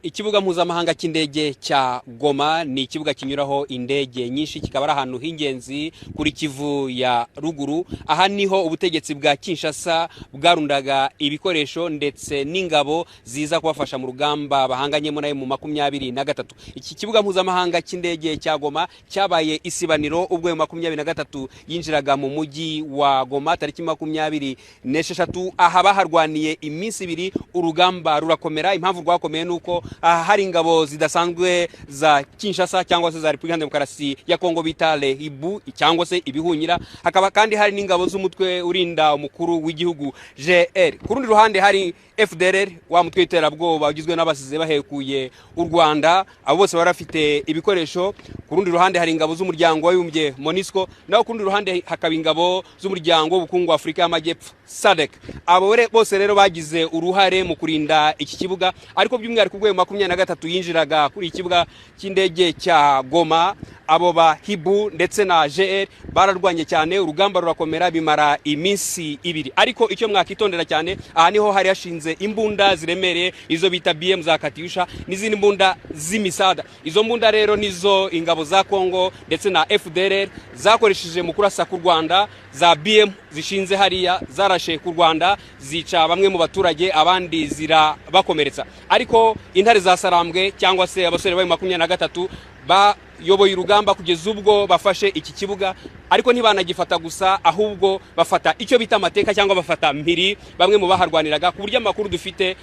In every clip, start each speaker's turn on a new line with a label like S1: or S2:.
S1: Ikibuga mpuzamahanga cy'indege cya Goma ni ikibuga kinyuraho indege nyinshi, kikaba ari ahantu h'ingenzi kuri Kivu ya ruguru. Aha niho ubutegetsi bwa Kinshasa bwarundaga ibikoresho ndetse n'ingabo ziza kubafasha mu rugamba bahanganyemo nayo mu 23. Iki kibuga mpuzamahanga cy'indege cya Goma cyabaye isibaniro ubwo mu 23 yinjiraga mu mujyi wa Goma tariki 26. Aha baharwaniye iminsi 2, urugamba rurakomera. Impamvu rwakomeye nuko hari ingabo zidasanzwe za Kinshasa cyangwa se za Repubulika Demokarasi ya Kongo bita Lehibu cyangwa se ibihunyira. Hakaba kandi hari n'ingabo z'umutwe urinda umukuru w'igihugu GR. Ku rundi ruhande hari FDLR, wa mutwe w'iterabwoba ugizwe n'abasize bahekuye u Rwanda. Abo bose barafite ibikoresho. Ku rundi ruhande hari ingabo z'umuryango w'abibumbye MONUSCO, naho ku rundi ruhande hakaba ingabo z'umuryango w'ubukungu wa Afrika y'Amajyepfo SADC. Abo bose rero bagize uruhare mu kurinda iki kibuga, ariko by'umwihariko ubwo 23 yinjiraga kuri ikibuga cy'indege cya Goma. Abo ba Hibu ndetse na GR bararwanye cyane, urugamba rurakomera bimara iminsi 2. Ariko icyo mwakitondera cyane, aha niho hari yashinze imbunda ziremereye, izo bita BM za Katyusha n'izindi mbunda z'imisada. Izo mbunda rero nizo ingabo za Kongo ndetse na FDLR zakoresheje mu kurasa ku Rwanda. Za BM zishinze hariya zarashe ku Rwanda, zica bamwe mu baturage, abandi zirabakomeretsa. Ariko intare za Sarambwe cyangwa se abasore ba 23 bayoboye urugamba kugeza ubwo bafashe iki kibuga, ariko ntibanagifata gusa, ahubwo bafata icyo bita amateka cyangwa bafata mpiri bamwe mu baharwaniraga. Ku buryo amakuru dufite,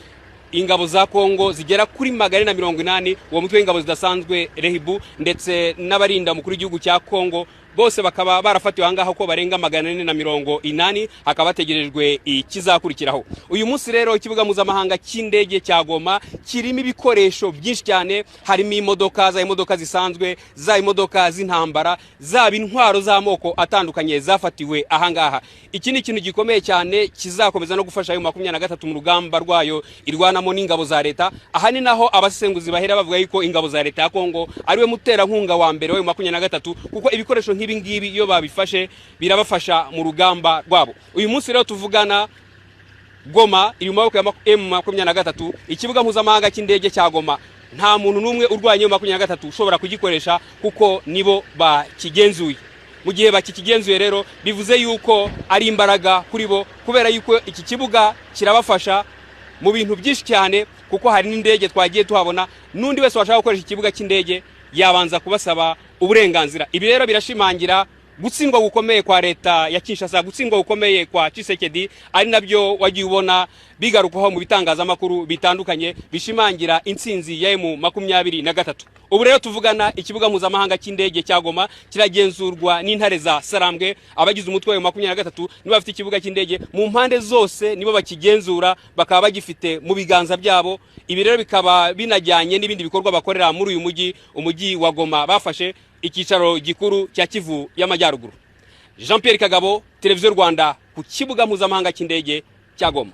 S1: ingabo za Kongo zigera kuri 180, uwo mutwe w'ingabo zidasanzwe Lehibu ndetse n'abarinda umukuru w'igihugu cya Kongo, bose bakaba barafatiwe ahangaha ko barenga 480, hakaba bategerejwe ikizakurikiraho. Uyu munsi rero ikibuga mpuzamahanga cy'indege cya Goma kirimo ibikoresho byinshi cyane. Harimo imodoka zisanzwe, za imodoka z'intambara, zaba intwaro z'amoko atandukanye zafatiwe ahangaha. Iki ni ikintu gikomeye cyane kizakomeza no gufasha ayo 23 mu rugamba rwayo irwanamo n'ingabo za leta. Aha ni naho abasenguzi bahera bavuga yuko ingabo za leta ya Kongo ariwe mutera nkunga wa mbere wa 23, kuko ibikoresho nk'ibi ngibi iyo babifashe birabafasha mu rugamba rwabo. Uyu munsi rero tuvugana, Goma iri mu maboko ya M23. Ikibuga mpuzamahanga cy'indege cya Goma nta muntu n'umwe urwanye M23 ushobora kugikoresha, kuko nibo bakigenzuye. Mu gihe bakigenzuye rero bivuze yuko ari imbaraga kuri bo, kubera yuko iki kibuga kirabafasha mu bintu byinshi cyane, kuko hari n'indege twagiye tuhabona. N'undi wese washaka gukoresha ikibuga cy'indege yabanza kubasaba uburenganzira. Ibi rero birashimangira gutsindwa gukomeye kwa leta ya Kinshasa, gutsindwa gukomeye kwa Tshisekedi, ari nabyo wagiye ubona bigarukaho mu bitangazamakuru bitandukanye bishimangira intsinzi ya M23. Ubu rero tuvugana, ikibuga mpuzamahanga cy'indege cya Goma kiragenzurwa n'intare za Sarambwe. Abagize umutwe wa 23 nibo bafite ikibuga cy'indege mu mpande zose, nibo bakigenzura, bakaba bagifite mu biganza byabo. Ibi rero bikaba binajyanye n'ibindi bikorwa bakorera muri uyu umujyi wa Goma bafashe icyicaro gikuru cya Kivu y'Amajyaruguru. Jean Pierre Kagabo, Televiziyo Rwanda, ku kibuga mpuzamahanga cy'indege cya Goma.